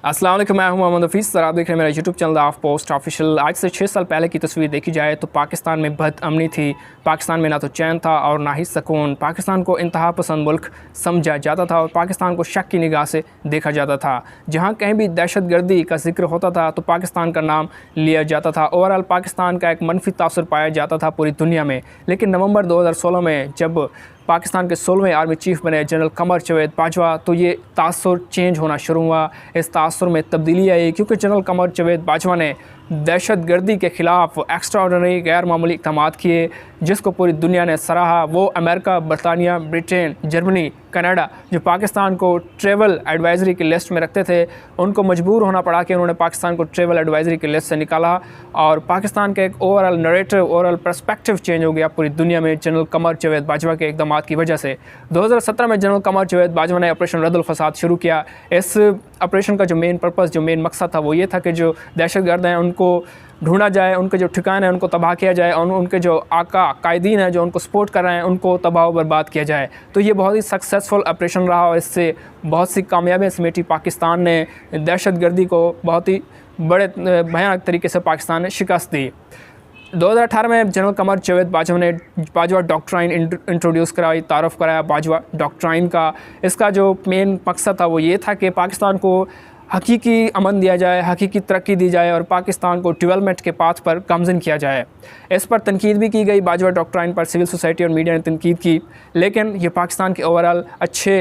अस्सलाम वालेकुम, मैं हूं मोहम्मद हफीज़। सर आप देख रहे हैं मेरा YouTube channel of post official. आज से 6 साल पहले की तस्वीर देखी जाए तो पाकिस्तान में बदअमनी थी। पाकिस्तान में ना तो चैन था और ना ही सुकून। पाकिस्तान को इंतहा पसंद मुल्क समझा जाता था और पाकिस्तान को शक की निगाह से देखा जाता था। जहां कहीं भी दहशतगर्दी का जिक्र होता था तो पाकिस्तान का नाम लिया जाता था। ओवरऑल पाकिस्तान का एक मनफी तासुर पाया जाता था पूरी दुनिया में। लेकिन नवंबर 2016 में जब पाकिस्तान के 16वें आर्मी चीफ बने जनरल कमर जावेद बाजवा, तो ये तासुर चेंज होना शुरू हुआ। इस तासुर में तब्दीली आई क्योंकि जनरल कमर जावेद बाजवा ने दहशतगर्दी के ख़िलाफ़ एक्स्ट्राऑर्डिनरी गैर मामूली इक़दामात किए, जिसको पूरी दुनिया ने सराहा। वो अमेरिका, बरतानिया, ब्रिटेन, जर्मनी, कनाडा जो पाकिस्तान को ट्रेवल एडवाइज़री की लिस्ट में रखते थे, उनको मजबूर होना पड़ा कि उन्होंने पाकिस्तान को ट्रेवल एडवाइज़री की लिस्ट से निकाला और पाकिस्तान का एक overall narrative, overall perspective change हो गया पूरी दुनिया में जनरल कमर जावेद बाजवा के इक़दामात की वजह से। 2017 में जनरल कमर जावेद बाजवा ने ऑपरेशन रद्दुल फसाद शुरू किया। इस ऑपरेशन का जो मेन पर्पस, जो मेन मकसद था वो ये था कि जो दहशतगर्द हैं उनको ढूंढा जाए, उनके जो ठिकाने हैं उनको तबाह किया जाए और उनके जो आका कायदीन हैं जो उनको सपोर्ट कर रहे हैं उनको तबाह व बर्बाद किया जाए। तो ये बहुत ही सक्सेसफुल ऑपरेशन रहा और इससे बहुत सी कामयाबियाँ समेटी। पाकिस्तान ने दहशतगर्दी को बहुत ही बड़े भयानक तरीके से पाकिस्तान ने शिकस्त दी। 2018 में जनरल कमर जावेद बाजवा ने बाजवा डॉक्ट्राइन इंट्रोड्यूस कराई, तारफ़ कराया बाजवा डॉक्ट्राइन का। इसका जो मेन मकसद था वो ये था कि पाकिस्तान को हकीकी अमन दिया जाए, हकीकी तरक्की दी जाए और पाकिस्तान को डेवलपमेंट के पाथ पर गामज़न किया जाए। इस पर तनकीद भी की गई, बाजवा डॉक्ट्राइन पर सिविल सोसाइटी और मीडिया ने तनकीद की, लेकिन ये पाकिस्तान के ओवरऑल अच्छे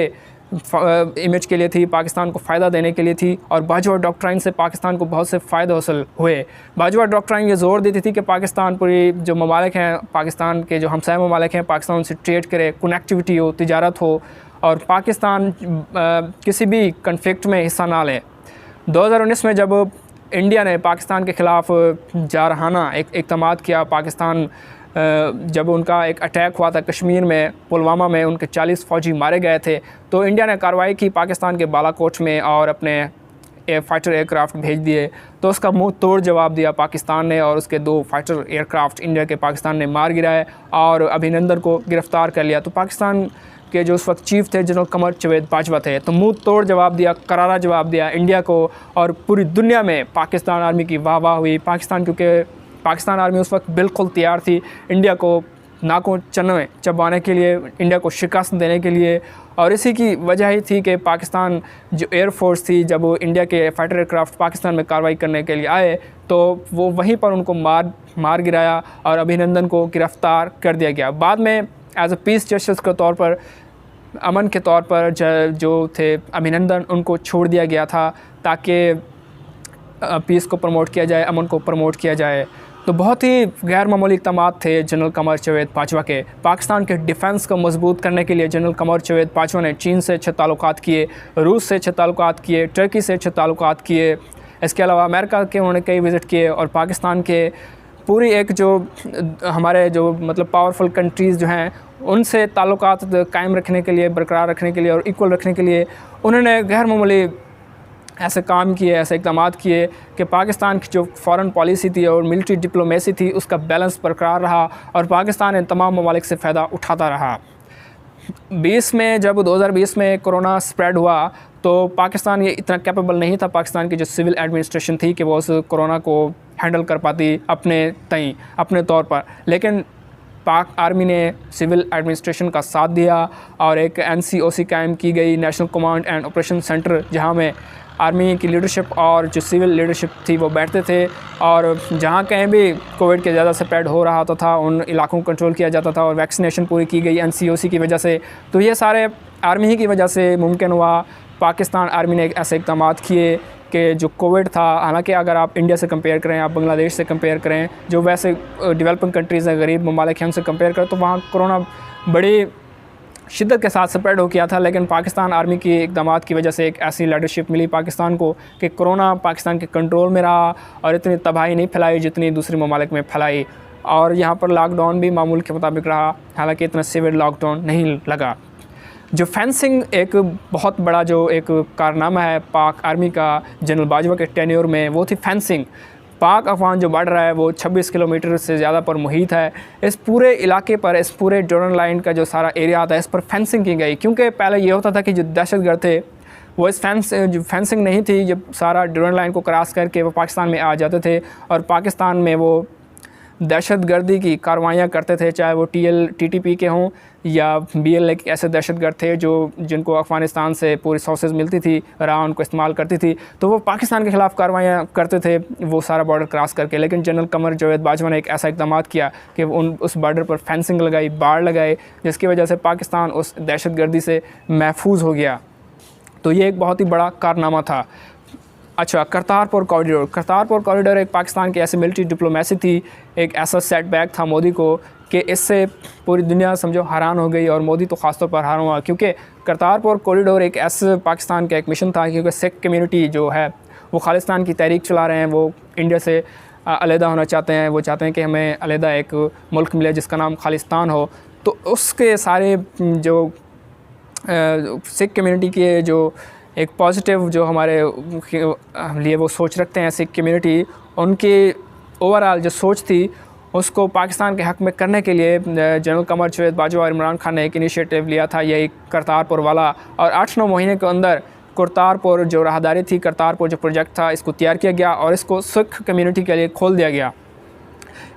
इमेज के लिए थी, पाकिस्तान को फ़ायदा देने के लिए थी और बाजवा डॉक्ट्राइन से पाकिस्तान को बहुत से फ़ायदे हासिल हुए। बाजवा डॉक्ट्राइन ये ज़ोर देती थी कि पाकिस्तान पूरी जो ममालिक हैं, पाकिस्तान के जो हमसाया ममालिक हैं, पाकिस्तान उनसे ट्रेड करे, कनेक्टिविटी हो, तिजारत हो और पाकिस्तान किसी भी कन्फ्लिक्ट में हिस्सा ना लें। 2019 में जब इंडिया ने पाकिस्तान के ख़िलाफ़ जारहाना एक इक़दामात किया, पाकिस्तान जब उनका एक अटैक हुआ था कश्मीर में, पुलवामा में उनके 40 फ़ौजी मारे गए थे, तो इंडिया ने कार्रवाई की पाकिस्तान के बालाकोट में और अपने फाइटर एयरक्राफ्ट भेज दिए। तो उसका मुंह तोड़ जवाब दिया पाकिस्तान ने और उसके 2 फाइटर एयरक्राफ्ट इंडिया के पाकिस्तान ने मार गिराए और अभिनंदन को गिरफ़्तार कर लिया। तो पाकिस्तान के जो उस वक्त चीफ थे जनरल कमर जावेद बाजवा थे, तो मुंह तोड़ जवाब दिया, करारा जवाब दिया इंडिया को और पूरी दुनिया में पाकिस्तान आर्मी की वाह वाह हुई। क्योंकि पाकिस्तान आर्मी उस वक्त बिल्कुल तैयार थी इंडिया को नाकों चनों चबाने के लिए, इंडिया को शिकस्त देने के लिए। और इसी की वजह ही थी कि पाकिस्तान जो एयरफोर्स थी, जब वो इंडिया के फाइटर एयरक्राफ्ट पाकिस्तान में कार्रवाई करने के लिए आए तो वो वहीं पर उनको मार गिराया और अभिनंदन को गिरफ़्तार कर दिया गया। बाद में एज अ पीस जस्टिस के तौर पर, अमन के तौर पर जो थे अभिनंदन, उनको छोड़ दिया गया था ताकि पीस को प्रमोट किया जाए, अमन को प्रमोट किया जाए। तो बहुत ही गैर मामूली इक़दामात थे जनरल कमर जावेद बाजवा के। पाकिस्तान के डिफेंस को मजबूत करने के लिए जनरल कमर जावेद बाजवा ने चीन से अच्छे ताल्लुकात किए, रूस से अच्छे ताल्लुकात किए, टर्की से अच्छे ताल्लुकात किए। इसके अलावा अमेरिका के उन्होंने कई विज़िट किए और पाकिस्तान के पूरी एक जो हमारे जो मतलब पावरफुल कंट्रीज़ जो हैं उनसे ताल्लुकात कायम रखने के लिए, बरकरार रखने के लिए और इक्वल रखने के लिए उन्होंने गैर मामूली ऐसे काम किए, ऐसे इक़दामात किए कि पाकिस्तान की जो फ़ॉरेन पॉलिसी थी और मिलिट्री डिप्लोमेसी थी उसका बैलेंस बरकरार रहा और पाकिस्तान इन तमाम ममालिक से फ़ायदा उठाता रहा। 2020 में कोरोना स्प्रेड हुआ तो पाकिस्तान ये इतना कैपेबल नहीं था, पाकिस्तान की जो सिविल एडमिनिस्ट्रेशन थी कि वो उस कोरोना को हैंडल कर पाती अपने तौर पर। लेकिन पाक आर्मी ने सिविल एडमिनिस्ट्रेशन का साथ दिया और एक NCOC कायम की गई, national command and operation centre, जहां में आर्मी की लीडरशिप और जो सिविल लीडरशिप थी वो बैठते थे और जहां कहीं भी कोविड के ज़्यादा स्प्रेड हो रहा था उन इलाकों को कंट्रोल किया जाता था और वैक्सीनेशन पूरी की गई NCOC की वजह से। तो ये सारे आर्मी ही की वजह से मुमकिन हुआ। पाकिस्तान आर्मी ने ऐसे इक़दामात किए कि जो कोविड था, हालांकि अगर आप इंडिया से कंपेयर करें, आप बांग्लादेश से कंपेयर करें, जो वैसे डेवलपिंग कंट्रीज़ हैं, गरीब ममालिक हैं, उनसे कंपेयर करें तो वहाँ कोरोना बड़ी शिद्दत के साथ स्प्रेड हो गया था। लेकिन पाकिस्तान आर्मी की इक़दामात की वजह से एक ऐसी लीडरशिप मिली पाकिस्तान को कि कोरोना पाकिस्तान के कंट्रोल में रहा और इतनी तबाही नहीं फैलाई जितनी दूसरे ममालिक में फैलाई और यहाँ पर लॉकडाउन भी मामूल के मुताबिक रहा, हालांकि इतना सीवियर लॉकडाउन नहीं लगा। जो फेंसिंग एक बहुत बड़ा जो एक कारनामा है पाक आर्मी का जनरल बाजवा के टेन्योर में, वो थी फेंसिंग। पाक अफवान जो बढ़ रहा है वो 26 किलोमीटर से ज़्यादा पर मुहित है। इस पूरे इलाके पर, इस पूरे डोरन लाइन का जो सारा एरिया आता है, इस पर फेंसिंग की गई, क्योंकि पहले ये होता था कि जो दहशतगर्द थे वो इस फेंसिंग नहीं थी, जब सारा ड्यूरेंट लाइन को क्रॉस करके वो पाकिस्तान में आ जाते थे और पाकिस्तान में वो दहशतगर्दी की कार्रवाइयाँ करते थे, चाहे वो TTP के हों या BLA के ऐसे दहशतगर्द थे जिनको अफ़गानिस्तान से पूरी सोर्सेज मिलती थी, राह उनको इस्तेमाल करती थी, तो वो पाकिस्तान के ख़िलाफ़ कार्रवाइयाँ करते थे वो सारा बॉर्डर क्रॉस करके। लेकिन जनरल कमर जावेद बाजवा ने एक ऐसा इक़दाम किया कि उस बॉर्डर पर फेंसिंग लगाई, बाड़ लगाए, जिसकी वजह से पाकिस्तान उस दहशतगर्दी से महफूज हो गया। तो ये एक बहुत ही बड़ा कारनामा था। अच्छा, करतारपुर कॉरिडोर एक पाकिस्तान की ऐसी मिलिट्री डिप्लोमेसी थी, एक ऐसा सेटबैक था मोदी को कि इससे पूरी दुनिया समझो हैरान हो गई, और मोदी तो ख़ासतौर पर हैरान हुआ, क्योंकि करतारपुर कॉरिडोर एक ऐसे पाकिस्तान का एक मिशन था, क्योंकि सिख कम्यूनिटी जो है वो खालिस्तान की तहरीक चला रहे हैं, वो इंडिया से अलहदा होना चाहते हैं, वो चाहते हैं कि हमें अलहदा एक मुल्क मिले जिसका नाम खालिस्तान हो। तो उसके सारे जो सिख कम्यूनिटी के जो एक पॉजिटिव जो हमारे लिए वो सोच रखते हैं सिख कम्यूनिटी, उनकी ओवरऑल जो सोच थी उसको पाकिस्तान के हक़ में करने के लिए जनरल कमर जावेद बाजवा और इमरान खान ने एक इनिशिएटिव लिया था, यही करतारपुर वाला। और 8-9 महीने के अंदर करतारपुर जो राहदारी थी, करतारपुर जो प्रोजेक्ट था, इसको तैयार किया गया और इसको सिख कम्यूनिटी के लिए खोल दिया गया।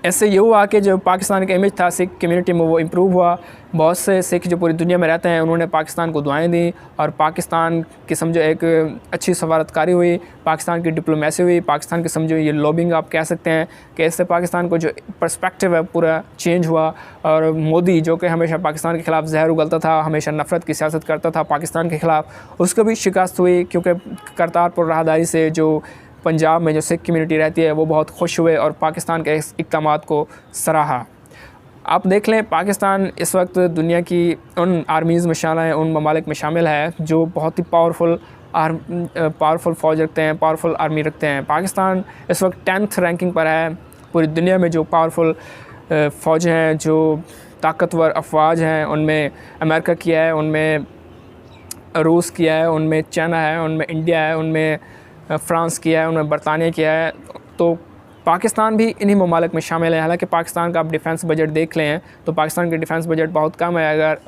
इससे ये हुआ कि जो पाकिस्तान का इमेज था सिख कम्यूनिटी में वो इम्प्रूव हुआ। बहुत से सिख जो पूरी दुनिया में रहते हैं उन्होंने पाकिस्तान को दुआएं दी, और पाकिस्तान की समझो एक अच्छी सफारतकारी हुई, पाकिस्तान की डिप्लोमेसी हुई, पाकिस्तान की समझो ये लॉबिंग आप कह सकते हैं कि इससे पाकिस्तान को जो पर्सपेक्टिव है पूरा चेंज हुआ। और मोदी जो कि हमेशा पाकिस्तान के ख़िलाफ़ जहर उगलता था, हमेशा नफ़रत की सियासत करता था पाकिस्तान के ख़िलाफ़, उसको भी शिकस्त हुई, क्योंकि करतारपुर राहदारी से जो पंजाब में जो सिख कम्यूनिटी रहती है वो बहुत खुश हुए और पाकिस्तान के इस इक़दाम को सराहा। आप देख लें, पाकिस्तान इस वक्त दुनिया की उन आर्मीज़ में शामिल है, उन ममालिक में शामिल है जो बहुत ही पावरफुल फ़ौज रखते हैं, पावरफुल आर्मी रखते हैं। पाकिस्तान इस वक्त 10th रैंकिंग पर है पूरी दुनिया में जो पावरफुल फ़ौज हैं, जो ताकतवर अफवाज हैं, उनमें अमेरिका किया है, उनमें रूस किया है, उनमें चाइना है, उनमें इंडिया है, उनमें फ़्रांस किया है, उन्होंने बरतानिया किया है। तो पाकिस्तान भी इन्हीं ममालिक में शामिल है। हालांकि पाकिस्तान का आप डिफेंस बजट देख लें तो पाकिस्तान के डिफेंस बजट बहुत कम है अगर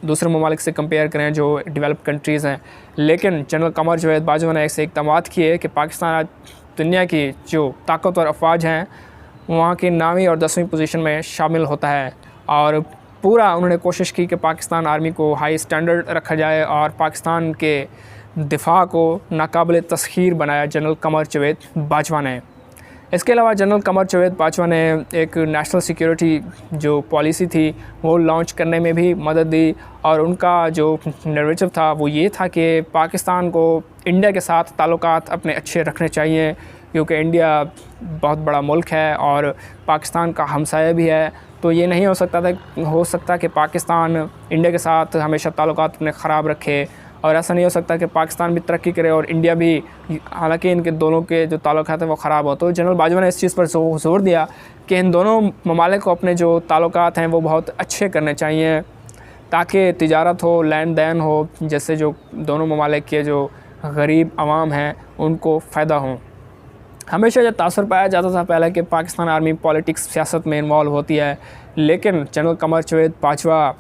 दूसरे ममालिक से कंपेयर करें जो डेवलप कंट्रीज़ हैं। लेकिन जनरल कमर जावेद बाजवा ने ऐसे इक़दाम किए कि पाकिस्तान आज दुनिया की जो ताकतवर अफवाज हैं वहाँ की 9वीं और 10वीं पोजीशन में शामिल होता है। और पूरा उन्होंने कोशिश की कि पाकिस्तान आर्मी को हाई स्टैंडर्ड रखा जाए और पाकिस्तान के दिफा को नाकाबिल तस्खीर बनाया जनरल कमर जावेद बाजवा ने। इसके अलावा जनरल कमर जावेद बाजवा ने एक नेशनल सिक्योरिटी जो पॉलिसी थी वो लॉन्च करने में भी मदद दी, और उनका जो नैरेटिव था वो ये था कि पाकिस्तान को इंडिया के साथ ताल्लुकात अपने अच्छे रखने चाहिए, क्योंकि इंडिया बहुत बड़ा मुल्क है और पाकिस्तान का हमसाया भी है। तो ये नहीं हो सकता कि पाकिस्तान इंडिया के साथ हमेशा ताल्लुकात अपने ख़राब रखे, और ऐसा नहीं हो सकता कि पाकिस्तान भी तरक्की करे और इंडिया भी, हालांकि इनके दोनों के जो ताल्लुकात हैं वो ख़राब हो। तो जनरल बाजवा ने इस चीज़ पर जोर दिया कि इन दोनों ममालिक को अपने जो ताल्लुकात हैं वो बहुत अच्छे करने चाहिए, ताकि तिजारत हो, लेन देन हो, जैसे जो दोनों ममालिक के जो गरीब आवाम हैं उनको फ़ायदा हो। हमेशा यह तासर पाया जाता था पहले कि पाकिस्तान आर्मी पॉलिटिक्स सियासत में इन्वॉल्व होती है, लेकिन जनरल कमर जावेद बाजवा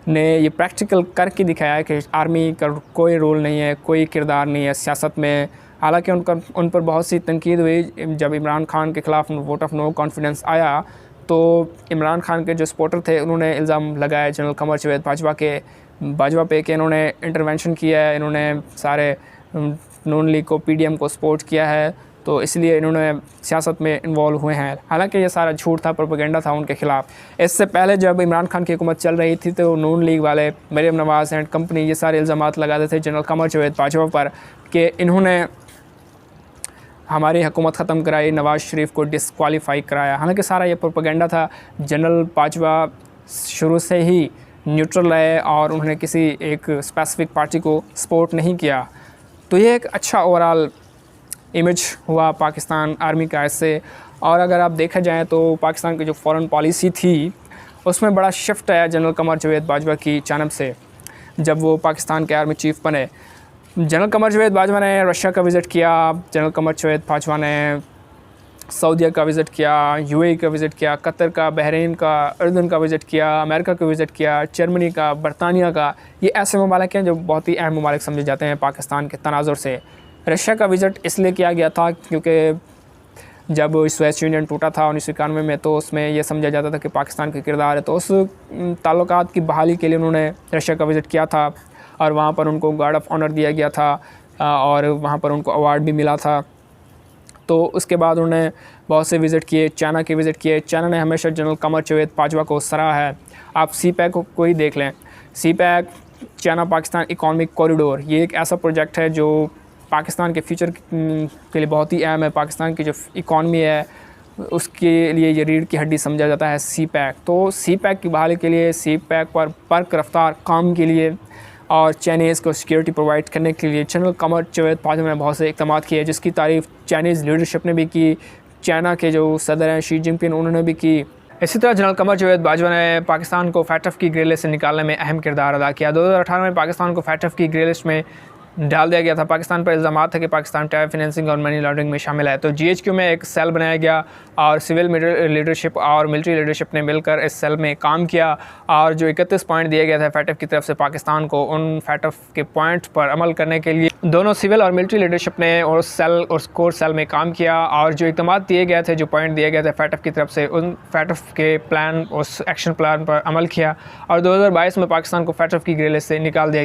ने ये प्रैक्टिकल करके दिखाया कि आर्मी का कोई रोल नहीं है, कोई किरदार नहीं है सियासत में। हालांकि उन पर बहुत सी तनकीद हुई जब इमरान खान के ख़िलाफ़ वोट ऑफ नो कॉन्फिडेंस आया, तो इमरान खान के जो सपोर्टर थे उन्होंने इल्ज़ाम लगाया जनरल कमर जावेद बाजवा पे कि इन्होंने इंटरवेंशन किया है, इन्होंने सारे नून लीग को, PDM को सपोर्ट किया है, तो इसलिए इन्होंने सियासत में इन्वॉल्व हुए हैं। हालांकि ये सारा झूठ था, प्रोपेगेंडा था उनके ख़िलाफ़। इससे पहले जब इमरान खान की हुकूमत चल रही थी तो नून लीग वाले, मरीम नवाज़ एंड कंपनी, ये सारे इल्ज़ामात लगाते थे जनरल कमर जावेद बाजवा पर कि इन्होंने हमारी हुकूमत ख़त्म कराई, नवाज़ शरीफ को डिसक्वालीफाई कराया। हालांकि सारा ये प्रोपेगेंडा था। जनरल बाजवा शुरू से ही न्यूट्रल रहे और उन्होंने किसी एक स्पेसिफिक पार्टी को सपोर्ट नहीं किया। तो ये एक अच्छा ओवरऑल इमेज हुआ पाकिस्तान आर्मी का इससे। और अगर आप देखा जाए तो पाकिस्तान की जो फ़ॉरेन पॉलिसी थी उसमें बड़ा शिफ्ट आया जनरल कमर जावेद बाजवा की जानब से जब वो पाकिस्तान के आर्मी चीफ़ बने। जनरल कमर जावेद बाजवा ने रशिया का विज़िट किया। जनरल कमर जावेद बाजवा ने सऊदीया का विज़िट किया, यूएई का विज़िट किया, कतर का, बहरीन का, उर्दन का विज़िट किया, अमेरिका का विज़िट किया, जर्मनी का, बरतानिया का। ये ऐसे ममालिक हैं जो बहुत ही अहम ममालिक समझे जाते हैं पाकिस्तान के तनाज़ुर से। रशिया का विज़िट इसलिए किया गया था क्योंकि जब सोवियत यूनियन टूटा था 1991 में, तो उसमें यह समझा जाता था कि पाकिस्तान का किरदार है, तो उस ताल्लुकात की बहाली के लिए उन्होंने रशिया का विज़िट किया था और वहाँ पर उनको गार्ड ऑफ ऑनर दिया गया था और वहाँ पर उनको अवार्ड भी मिला था। तो उसके बाद उन्होंने बहुत से विज़िट किए, चाइना के विज़िट किए। चाइना ने हमेशा जनरल कमर जावेद बाजवा को सराहा है। आप CPEC को ही देख लें, CPEC China Pakistan economic corridor, ये एक ऐसा प्रोजेक्ट है जो पाकिस्तान के फ्यूचर के लिए बहुत ही अहम है। पाकिस्तान की जो इकॉनमी है उसके लिए ये रीढ़ की हड्डी समझा जाता है CPEC। तो CPEC की बहाली के लिए, CPEC पर बर्क रफ्तार काम के लिए और चाइनीज़ को सिक्योरिटी प्रोवाइड करने के लिए जनरल कमर जावेद बाजवा ने बहुत से इक़दाम किए, जिसकी तारीफ़ चाइनीज़ लीडरशिप ने भी की, चाइना के जो सदर हैं शी जिनपिंग उन्होंने भी की। इसी तरह जनरल कमर जावेद बाजवा ने पाकिस्तान को FATF की ग्रे लिस्ट से निकालने में अहम किरदार अदा किया। 2018 में पाकिस्तान को FATF की ग्रे लिस्ट में डाल दिया गया था। पाकिस्तान पर इल्ज़ामात है कि पाकिस्तान टेरर फाइनेंसिंग और मनी लॉन्ड्रिंग में शामिल है। तो GHQ में एक सेल बनाया गया और सिविल लीडरशिप और मिलिट्री लीडरशिप ने मिलकर इस सेल में काम किया और जो 31 पॉइंट दिए गए थे FATF की तरफ से पाकिस्तान को, उन FATF के पॉइंट पर अमल करने के लिए दोनों सिविल और मिलिट्री लीडरशिप ने और उस कोर सेल में काम किया और जो इक़दाम दिए गए थे, जो पॉइंट दिए गए थे FATF की तरफ से, उन FATF के प्लान, उस एक्शन प्लान पर अमल किया और 2022 में पाकिस्तान को FATF की ग्रे लिस्ट से निकाल दिया गया।